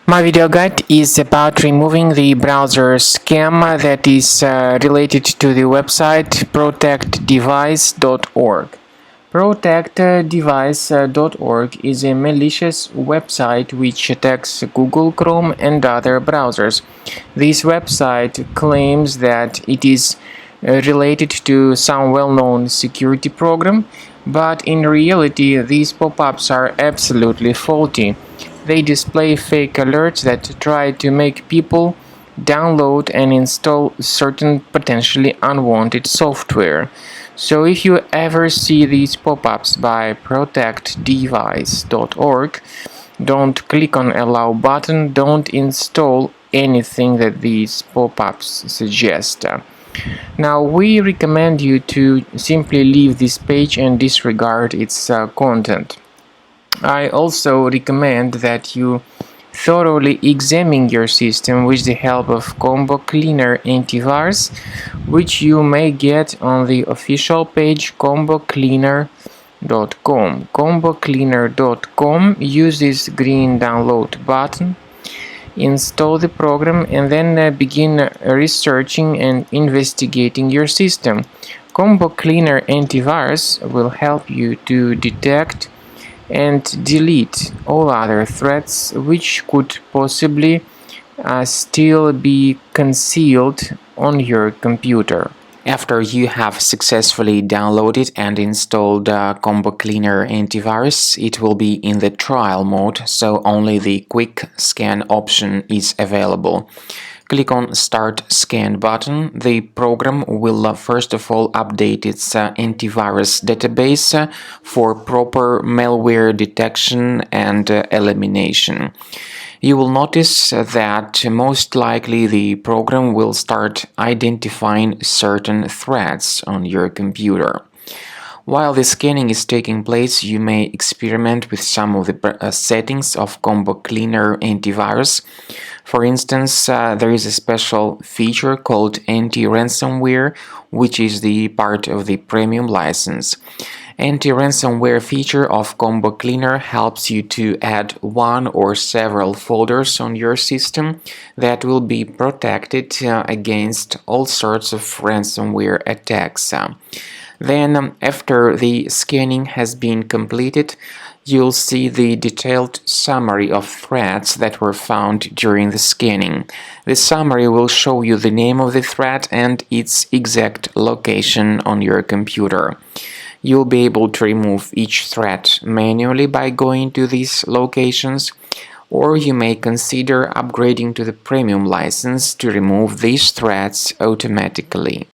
My video guide is about removing the browser scam that is related to the website protectdevice.org. Protectdevice.org is a malicious website which attacks Google Chrome and other browsers. This website claims that it is related to some well-known security program, but in reality these pop-ups are absolutely faulty. They display fake alerts that try to make people download and install certain potentially unwanted software. So if you ever see these pop-ups by protectdevice.org, don't click on allow button, don't install anything that these pop-ups suggest. Now we recommend you to simply leave this page and disregard its content. I also recommend that you thoroughly examine your system with the help of Combo Cleaner Antivirus, which you may get on the official page combocleaner.com. combocleaner.com. Use this green download button, install the program, and then begin researching and investigating your system. Combo Cleaner Antivirus will help you to detect and delete all other threats which could possibly still be concealed on your computer. After you have successfully downloaded and installed Combo Cleaner Antivirus, it will be in the trial mode, so only the quick scan option is available. Click on Start Scan button. The program will first of all update its antivirus database for proper malware detection and elimination. You will notice that most likely the program will start identifying certain threats on your computer. While the scanning is taking place, you may experiment with some of the settings of Combo Cleaner Antivirus. For instance, there is a special feature called Anti-Ransomware, which is the part of the premium license. Anti-ransomware feature of Combo Cleaner helps you to add one or several folders on your system that will be protected against all sorts of ransomware attacks. Then, after the scanning has been completed, you'll see the detailed summary of threats that were found during the scanning. The summary will show you the name of the threat and its exact location on your computer. You'll be able to remove each threat manually by going to these locations, or you may consider upgrading to the premium license to remove these threats automatically.